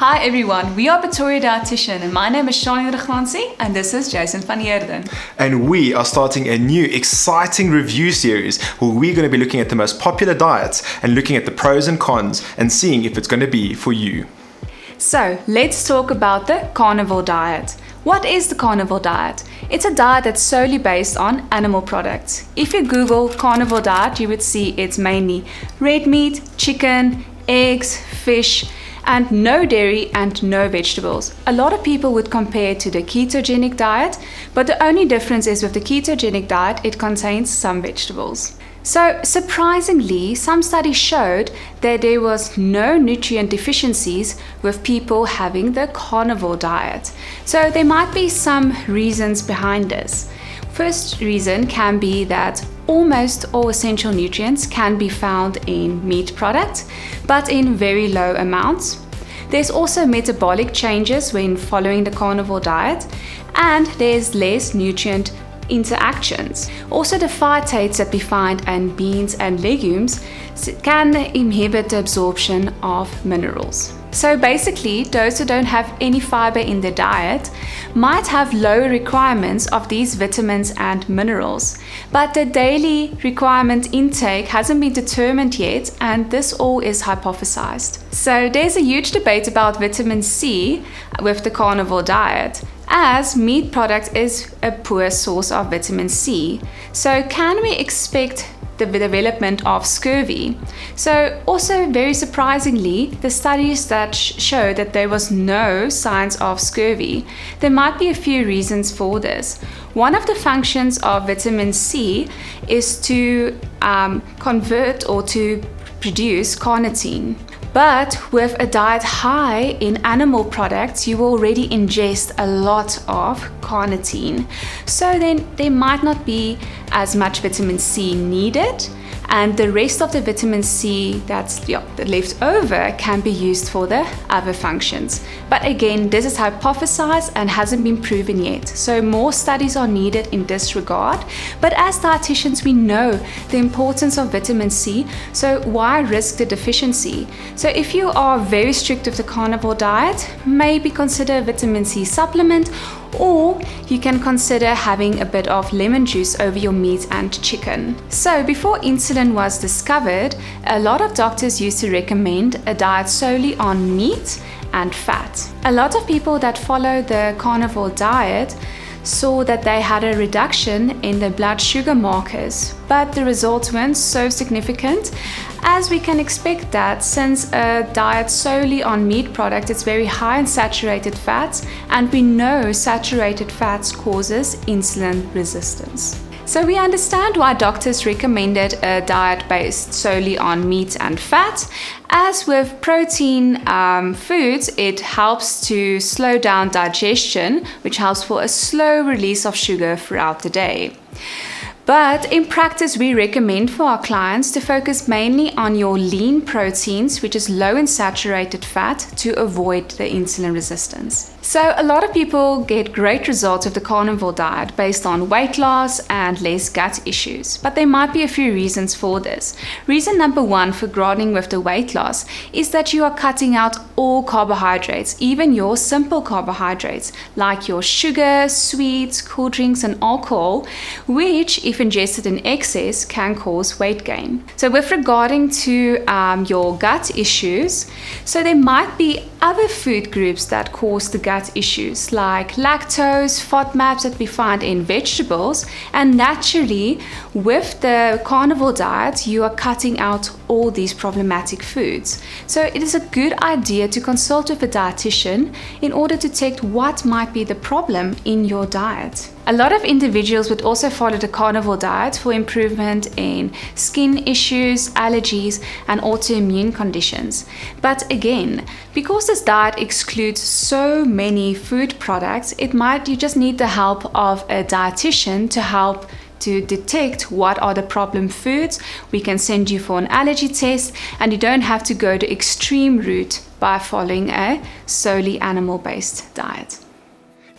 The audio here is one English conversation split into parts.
Hi everyone, we are Pretoria Dietitian and my name is Shani Raglansi and this is Jason van Heerden. And we are starting a new exciting review series where we're going to be looking at the most popular diets and looking at the pros and cons and seeing if it's going to be for you. So let's talk about the carnivore diet. What is the carnivore diet? It's a diet that's solely based on animal products. If you Google carnivore diet, you would see it's mainly red meat, chicken, eggs, fish, and no dairy and no vegetables. A lot of people would compare it to the ketogenic diet, but the only difference is with the ketogenic diet, it contains some vegetables. So surprisingly, some studies showed that there was no nutrient deficiencies with people having the carnivore diet. So there might be some reasons behind this. First reason can be that almost all essential nutrients can be found in meat products, but in very low amounts. There's also metabolic changes when following the carnivore diet, and there's less nutrient interactions. Also, the phytates that we find in beans and legumes can inhibit the absorption of minerals. So basically, those who don't have any fiber in their diet might have lower requirements of these vitamins and minerals, but the daily requirement intake hasn't been determined yet, and this all is hypothesized. So there's a huge debate about vitamin C with the carnivore diet, as meat product is a poor source of vitamin C. So can we expect the development of scurvy? So also very surprisingly, the studies that show that there was no signs of scurvy. There might be a few reasons for this. One of the functions of vitamin C is to convert or to produce carnitine. But with a diet high in animal products, you already ingest a lot of carnitine. So then there might not be as much vitamin C needed, and the rest of the vitamin C that's left over can be used for the other functions. But again, this is hypothesized and hasn't been proven yet. So more studies are needed in this regard. But as dietitians, we know the importance of vitamin C, so why risk the deficiency? So if you are very strict with the carnivore diet, maybe consider a vitamin C supplement, or you can consider having a bit of lemon juice over your meat and chicken. So before insulin was discovered, a lot of doctors used to recommend a diet solely on meat and fat. A lot of people that follow the carnivore diet saw that they had a reduction in their blood sugar markers, but the results weren't so significant, as we can expect that since a diet solely on meat product is very high in saturated fats, and we know saturated fats causes insulin resistance. So we understand why doctors recommended a diet based solely on meat and fat. As with protein foods, it helps to slow down digestion, which helps for a slow release of sugar throughout the day. But in practice, we recommend for our clients to focus mainly on your lean proteins, which is low in saturated fat, to avoid the insulin resistance. So a lot of people get great results with the carnivore diet based on weight loss and less gut issues. But there might be a few reasons for this. Reason number one for granting with the weight loss is that you are cutting out all carbohydrates, even your simple carbohydrates, like your sugar, sweets, cool drinks, and alcohol, which, if ingested in excess, can cause weight gain. So with regarding to your gut issues, so there might be other food groups that cause the gut issues, like lactose, FODMAPs that we find in vegetables, and naturally with the carnivore diet you are cutting out all these problematic foods. So it is a good idea to consult with a dietitian in order to detect what might be the problem in your diet. A lot of individuals would also follow the carnivore diet for improvement in skin issues, allergies, and autoimmune conditions. But again, because this diet excludes so many food products, you just need the help of a dietitian to help to detect what are the problem foods. We can send you for an allergy test, and you don't have to go the extreme route by following a solely animal-based diet.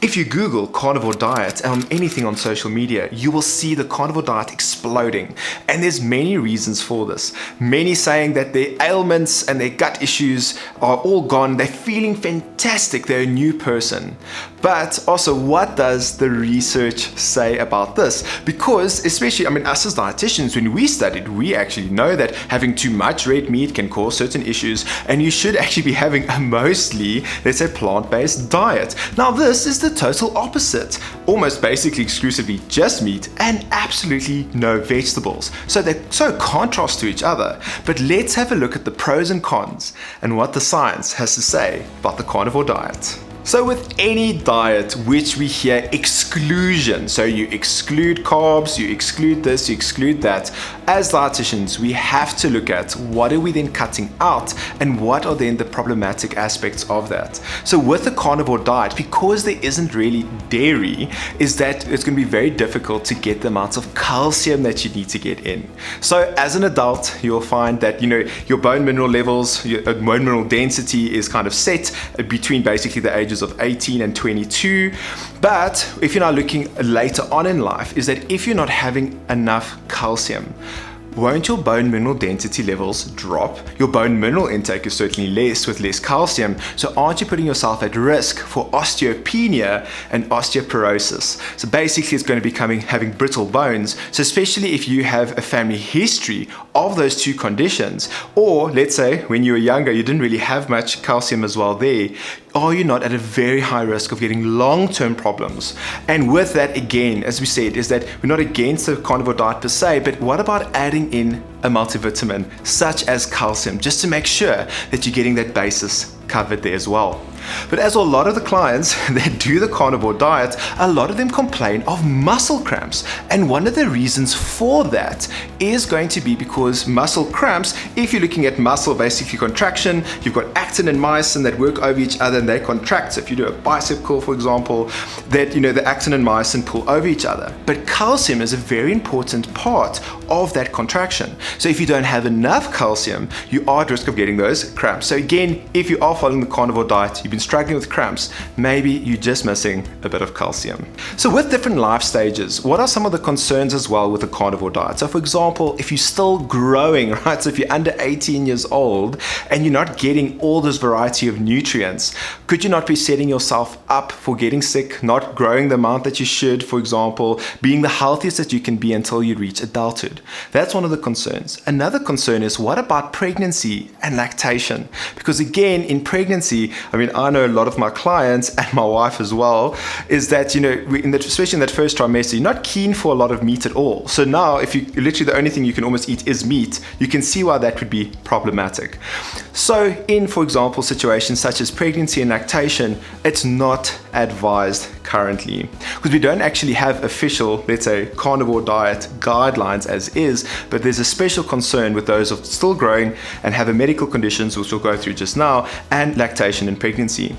If you Google carnivore diet on anything on social media, you will see the carnivore diet exploding. And there's many reasons for this. Many saying that their ailments and their gut issues are all gone. They're feeling fantastic. They're a new person. But also, what does the research say about this? Because especially, us as dietitians, when we studied, we actually know that having too much red meat can cause certain issues, and you should actually be having a mostly, let's say, plant-based diet. Now, this is the total opposite. Almost basically exclusively just meat and absolutely no vegetables. So they're so contrast to each other. But let's have a look at the pros and cons and what the science has to say about the carnivore diet. So with any diet which we hear exclusion, so you exclude carbs, you exclude this, you exclude that, as dietitians we have to look at what are we then cutting out and what are then the problematic aspects of that. So with the carnivore diet, because there isn't really dairy, is that it's going to be very difficult to get the amounts of calcium that you need to get in. So as an adult, you'll find that your bone mineral levels, your bone mineral density is kind of set between basically the ages of 18 and 22. But if you're now looking later on in life, is that if you're not having enough calcium, won't your bone mineral density levels drop? Your bone mineral intake is certainly less with less calcium, so aren't you putting yourself at risk for osteopenia and osteoporosis? So basically it's going to be having brittle bones. So especially if you have a family history of those two conditions, or let's say when you were younger you didn't really have much calcium as well there, are you not at a very high risk of getting long-term problems? And with that, again, as we said, is that we're not against the carnivore diet per se, but what about adding in a multivitamin such as calcium, just to make sure that you're getting that basis covered there as well. But as a lot of the clients that do the carnivore diet, a lot of them complain of muscle cramps. And one of the reasons for that is going to be because muscle cramps, if you're looking at muscle basically contraction, you've got actin and myosin that work over each other and they contract. So if you do a bicep curl, for example, that the actin and myosin pull over each other. But calcium is a very important part of that contraction. So if you don't have enough calcium, you are at risk of getting those cramps. So again, if you are following the carnivore diet, you've been struggling with cramps, maybe you're just missing a bit of calcium. So with different life stages, what are some of the concerns as well with the carnivore diet? So for example, if you're still growing, right? So if you're under 18 years old and you're not getting all this variety of nutrients, could you not be setting yourself up for getting sick, not growing the amount that you should, for example, being the healthiest that you can be until you reach adulthood? That's one of the concerns. Another concern is, what about pregnancy and lactation? Because again, in pregnancy, I know a lot of my clients and my wife as well, is that, especially in that first trimester, you're not keen for a lot of meat at all. So now if you literally the only thing you can almost eat is meat, you can see why that would be problematic. So in, for example, situations such as pregnancy and lactation, it's not advised currently because we don't actually have official, let's say, carnivore diet guidelines as is, but there's a special concern with those of still growing and have a medical conditions, which we'll go through just now, and lactation and pregnancy.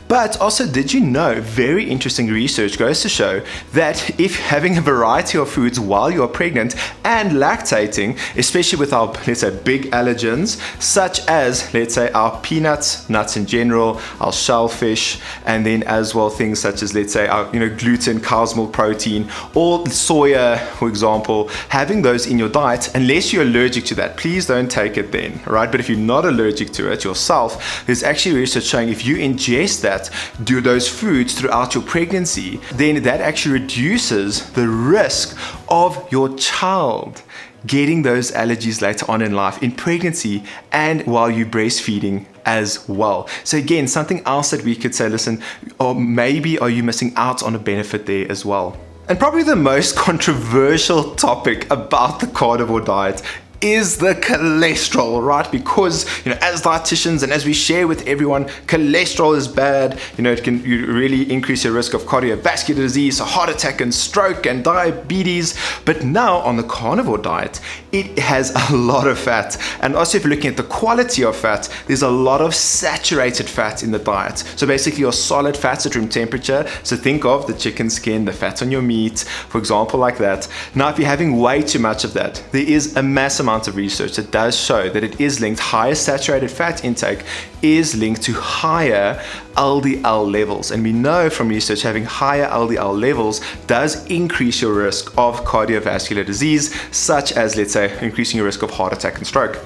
But also, did you know, very interesting research goes to show that if having a variety of foods while you're pregnant and lactating, especially with our, let's say, big allergens, such as, let's say, our peanuts, nuts in general, our shellfish, and then as well things such as, let's say, our gluten, cow's milk protein, or soya, for example, having those in your diet, unless you're allergic to that, please don't take it then, right? But if you're not allergic to it yourself, there's actually research showing if you ingest those foods throughout your pregnancy, then that actually reduces the risk of your child getting those allergies later on in life, in pregnancy and while you're breastfeeding as well. So again, something else that we could say, listen, or maybe are you missing out on a benefit there as well? And probably the most controversial topic about the carnivore diet is the cholesterol, right? Because as dietitians and as we share with everyone, cholesterol is bad. It can really increase your risk of cardiovascular disease, so heart attack and stroke and diabetes. But now on the carnivore diet, it has a lot of fat. And also if you're looking at the quality of fat, there's a lot of saturated fat in the diet. So basically your solid fats at room temperature. So think of the chicken skin, the fat on your meat, for example, like that. Now if you're having way too much of that, there is a mass amount amount of research that does show that it is linked, higher saturated fat intake is linked to higher LDL levels. And we know from research having higher LDL levels does increase your risk of cardiovascular disease, such as, let's say, increasing your risk of heart attack and stroke.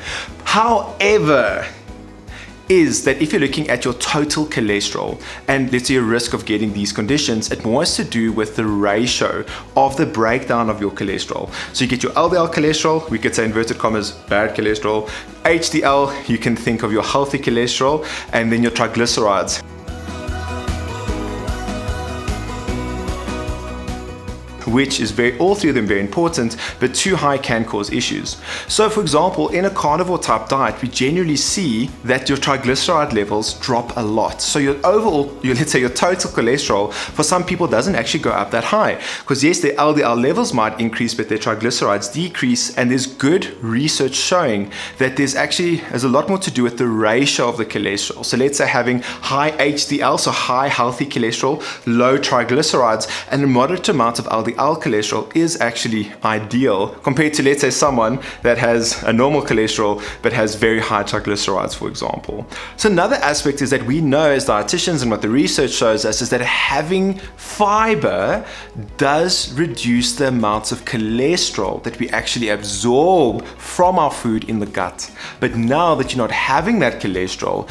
However, is that if you're looking at your total cholesterol and let's say your risk of getting these conditions, it more has to do with the ratio of the breakdown of your cholesterol. So you get your LDL cholesterol, we could say inverted commas, bad cholesterol. HDL, you can think of your healthy cholesterol, and then your triglycerides. Which is all three of them very important, but too high can cause issues. So for example, in a carnivore type diet, we generally see that your triglyceride levels drop a lot. So your overall, let's say your total cholesterol for some people doesn't actually go up that high. Because yes, their LDL levels might increase, but their triglycerides decrease. And there's good research showing that there's a lot more to do with the ratio of the cholesterol. So let's say having high HDL, so high healthy cholesterol, low triglycerides, and a moderate amount of LDL cholesterol is actually ideal compared to, let's say, someone that has a normal cholesterol but has very high triglycerides, for example. So another aspect is that we know as dietitians, and what the research shows us, is that having fiber does reduce the amounts of cholesterol that we actually absorb from our food in the gut. But now that you're not having that cholesterol,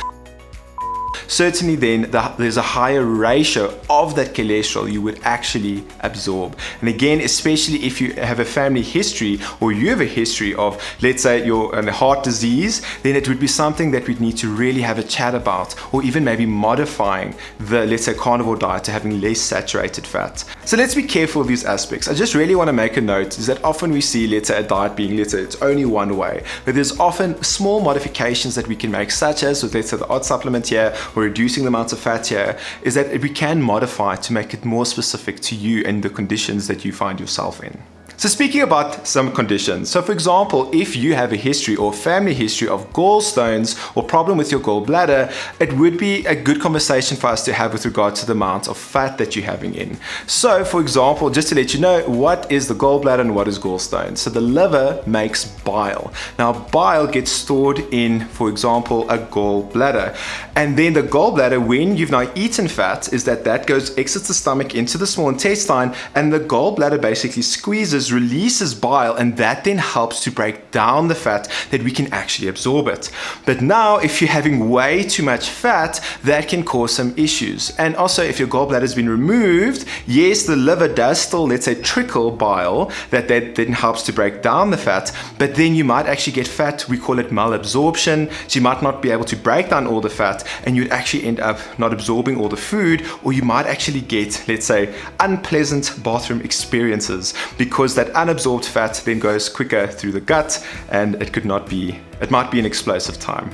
certainly then there's a higher ratio of that cholesterol you would actually absorb. And again, especially if you have a family history or you have a history of, let's say, your heart disease, then it would be something that we'd need to really have a chat about, or even maybe modifying the, let's say, carnivore diet to having less saturated fat. So let's be careful of these aspects. I just really want to make a note is that often we see, let's say, a diet being, let's say, it's only one way, but there's often small modifications that we can make, such as with, let's say, the odd supplement here, or reducing the amounts of fat here, is that we can modify to make it more specific to you and the conditions that you find yourself in. So speaking about some conditions, so for example, if you have a history or family history of gallstones or problem with your gallbladder, it would be a good conversation for us to have with regard to the amount of fat that you're having in. So for example, just to let you know, what is the gallbladder and what is gallstones? So the liver makes bile. Now bile gets stored in, for example, a gallbladder. And then the gallbladder, when you've now eaten fat, is that exits the stomach into the small intestine, and the gallbladder basically releases bile, and that then helps to break down the fat that we can actually absorb it. But now if you're having way too much fat, that can cause some issues. And also if your gallbladder has been removed, yes, the liver does still, let's say, trickle bile that then helps to break down the fat, but then you might actually get fat, we call it malabsorption. So you might not be able to break down all the fat, and you'd actually end up not absorbing all the food, or you might actually get, let's say, unpleasant bathroom experiences, because that unabsorbed fat then goes quicker through the gut, and it might be an explosive time.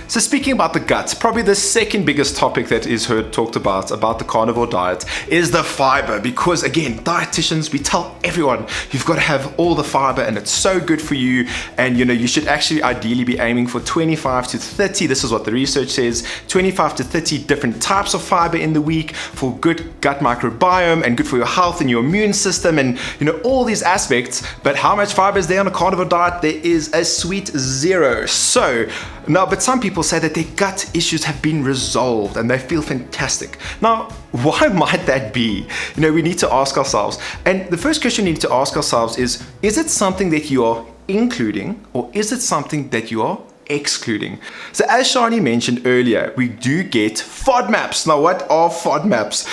So speaking about the gut, probably the second biggest topic that is talked about the carnivore diet is the fiber, because again, dietitians, we tell everyone you've got to have all the fiber and it's so good for you, and you should actually ideally be aiming for 25 to 30, this is what the research says, 25 to 30 different types of fiber in the week for good gut microbiome and good for your health and your immune system and all these aspects. But how much fiber is there on a carnivore diet? There is a sweet zero. So now, but some people say that their gut issues have been resolved and they feel fantastic. Now, why might that be? We need to ask ourselves. And the first question we need to ask ourselves is it something that you are including, or is it something that you are excluding? So as Shani mentioned earlier, we do get FODMAPs. Now what are FODMAPs?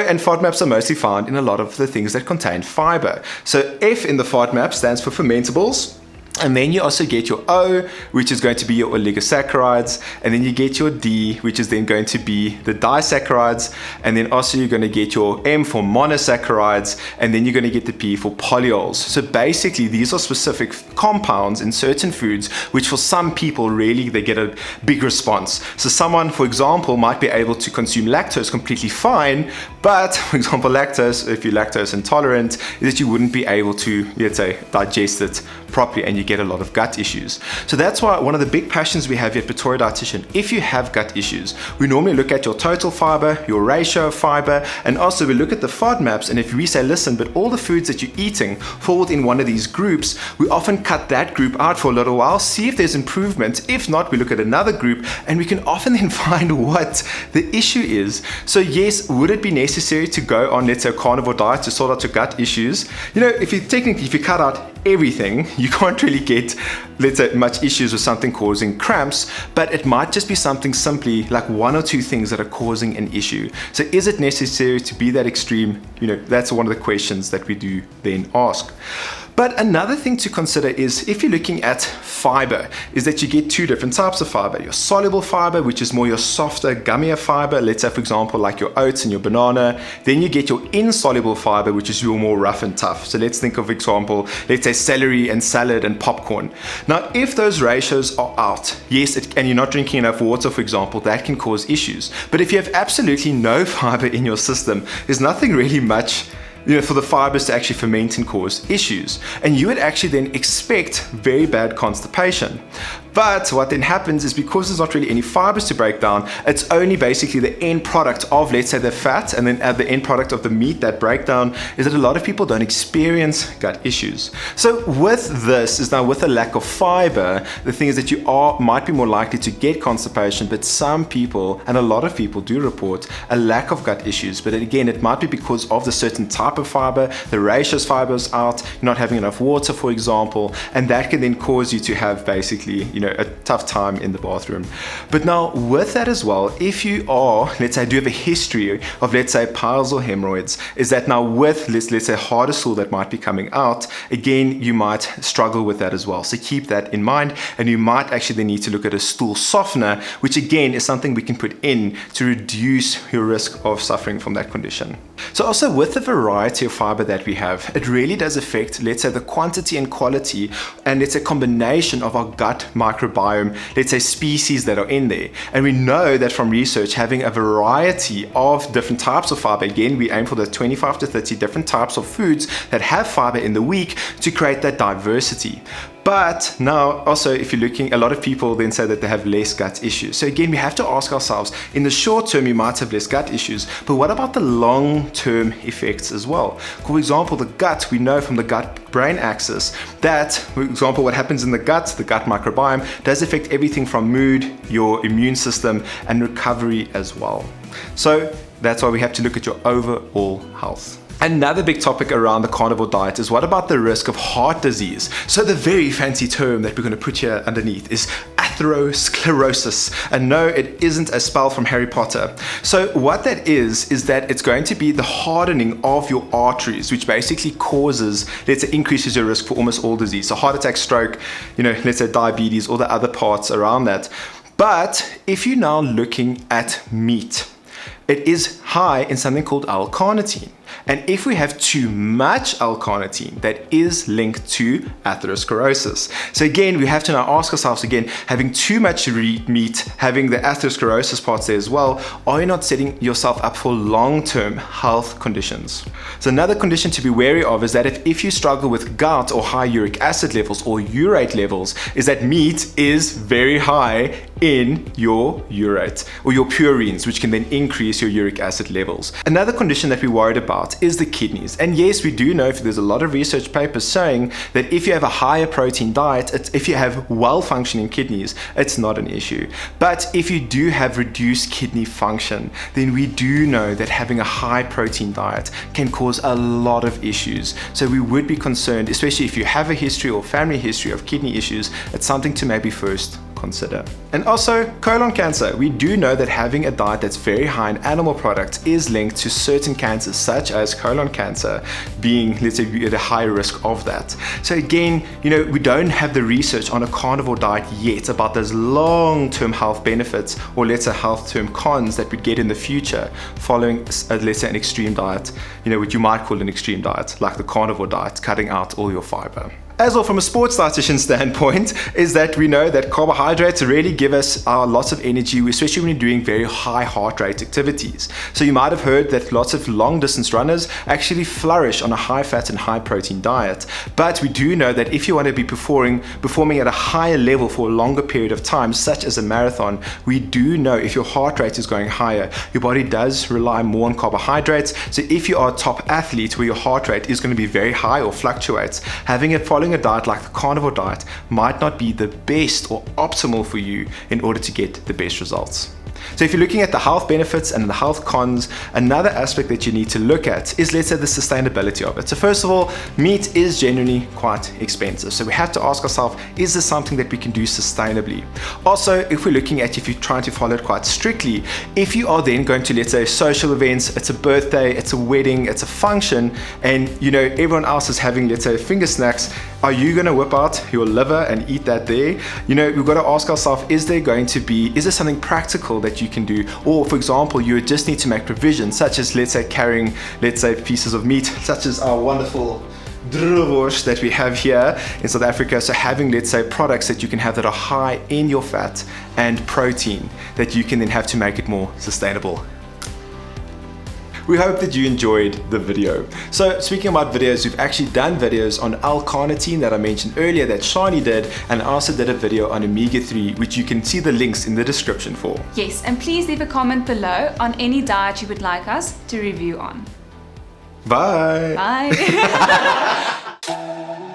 And FODMAPs are mostly found in a lot of the things that contain fiber. So F in the FODMAP stands for fermentables. And then you also get your O, which is going to be your oligosaccharides, and then you get your D, which is then going to be the disaccharides, and then also you're going to get your M for monosaccharides, and then you're going to get the P for polyols. So basically these are specific compounds in certain foods which for some people really they get a big response. So someone, for example, might be able to consume lactose completely fine, but for example lactose, if you're lactose intolerant, is that you wouldn't be able to, let's say, digest it properly and you you get a lot of gut issues. So that's why one of the big passions we have here at Pretoria Dietitian, if you have gut issues, we normally look at your total fiber, your ratio of fiber, and also we look at the FODMAPs, and if we say, listen, but all the foods that you're eating fall within one of these groups, we often cut that group out for a little while, see if there's improvement. If not, we look at another group, and we can often then find what the issue is. So yes, would it be necessary to go on, let's say, a carnivore diet to sort out your gut issues? You know, if you cut out everything, you can't really get, let's say, much issues with something causing cramps, but it might just be something simply like one or two things that are causing an issue. So is it necessary to be that extreme? You know, that's one of the questions that we do then ask. But another thing to consider is, if you're looking at fiber, is that you get two different types of fiber. Your soluble fiber, which is more your softer, gummier fiber, let's say for example like your oats and your banana. Then you get your insoluble fiber, which is your more rough and tough. So let's think of example, let's say celery and salad and popcorn. Now if those ratios are out, yes, and you're not drinking enough water for example, that can cause issues. But if you have absolutely no fiber in your system, there's nothing really much for the fibers to actually ferment and cause issues. And you would actually then expect very bad constipation. But what then happens is, because there's not really any fibers to break down, it's only basically the end product of, let's say, the fat, and then at the end product of the meat that break down, is that a lot of people don't experience gut issues. So with this, is now with a lack of fiber, the thing is that you might be more likely to get constipation, but some people, and a lot of people do report a lack of gut issues. But again, it might be because of the certain type of fiber, the ratios fibers out, you're not having enough water, for example, and that can then cause you to have basically, a tough time in the bathroom. But now with that as well, if you are, let's say, do have a history of, let's say, piles or hemorrhoids, is that now with, let's say, harder stool that might be coming out, again, you might struggle with that as well. So keep that in mind, and you might actually then need to look at a stool softener, which again is something we can put in to reduce your risk of suffering from that condition. So also with the variety of fiber that we have, it really does affect, let's say, the quantity and quality, and it's a combination of our gut microbiome, let's say, species that are in there. And we know that from research, having a variety of different types of fiber, again, we aim for the 25 to 30 different types of foods that have fiber in the week to create that diversity. But now also, if you're looking, a lot of people then say that they have less gut issues. So again, we have to ask ourselves, in the short term, you might have less gut issues, but what about the long-term effects as well? For example, the gut, we know from the gut-brain axis that, for example, what happens in the gut microbiome, does affect everything from mood, your immune system, and recovery as well. So that's why we have to look at your overall health. Another big topic around the carnivore diet is, what about the risk of heart disease? So the very fancy term that we're going to put here underneath is atherosclerosis. And no, it isn't a spell from Harry Potter. So what that is that it's going to be the hardening of your arteries, which basically causes, let's say, increases your risk for almost all disease. So heart attack, stroke, let's say diabetes, all the other parts around that. But if you're now looking at meat, it is high in something called L-carnitine. And if we have too much L-carnitine, that is linked to atherosclerosis. So again, we have to now ask ourselves again, having too much meat, having the atherosclerosis parts there as well, are you not setting yourself up for long-term health conditions? So another condition to be wary of is that if you struggle with gout or high uric acid levels or urate levels, is that meat is very high in your urate or your purines, which can then increase your uric acid levels. Another condition that we're worried about is the kidneys. And yes, we do know, there's a lot of research papers saying that if you have a higher protein diet, if you have well-functioning kidneys, it's not an issue. But if you do have reduced kidney function, then we do know that having a high protein diet can cause a lot of issues. So we would be concerned, especially if you have a history or family history of kidney issues, it's something to maybe first consider. And also colon cancer. We do know that having a diet that's very high in animal products is linked to certain cancers, such as colon cancer being, let's say, at a high risk of that. So again, we don't have the research on a carnivore diet yet about those long-term health benefits, or let's say health-term cons that we'd get in the future following, let's say, an extreme diet, what you might call an extreme diet, like the carnivore diet, cutting out all your fiber. As well, from a sports dietitian standpoint, is that we know that carbohydrates really give us lots of energy, especially when you're doing very high heart rate activities. So you might have heard that lots of long distance runners actually flourish on a high fat and high protein diet. But we do know that if you want to be performing at a higher level for a longer period of time, such as a marathon, we do know if your heart rate is going higher, your body does rely more on carbohydrates. So if you are a top athlete where your heart rate is going to be very high or fluctuates, following a diet like the carnivore diet might not be the best or optimal for you in order to get the best results. So if you're looking at the health benefits and the health cons, another aspect that you need to look at is, let's say, the sustainability of it. So first of all, meat is generally quite expensive. So we have to ask ourselves, is this something that we can do sustainably? Also, if we're looking at, if you're trying to follow it quite strictly, if you are then going to, let's say, social events, it's a birthday, it's a wedding, it's a function, and everyone else is having, let's say, finger snacks, are you going to whip out your liver and eat that there? We've got to ask ourselves, is there something practical that you can do? Or for example, you just need to make provisions, such as, let's say, carrying, pieces of meat, such as our wonderful Carnivore that we have here in South Africa. So having, let's say, products that you can have that are high in your fat and protein that you can then have to make it more sustainable. We hope that you enjoyed the video. So speaking about videos, we've actually done videos on L-carnitine that I mentioned earlier that Shani did, and I also did a video on omega-3, which you can see the links in the description for. Yes, and please leave a comment below on any diet you would like us to review on. Bye. Bye.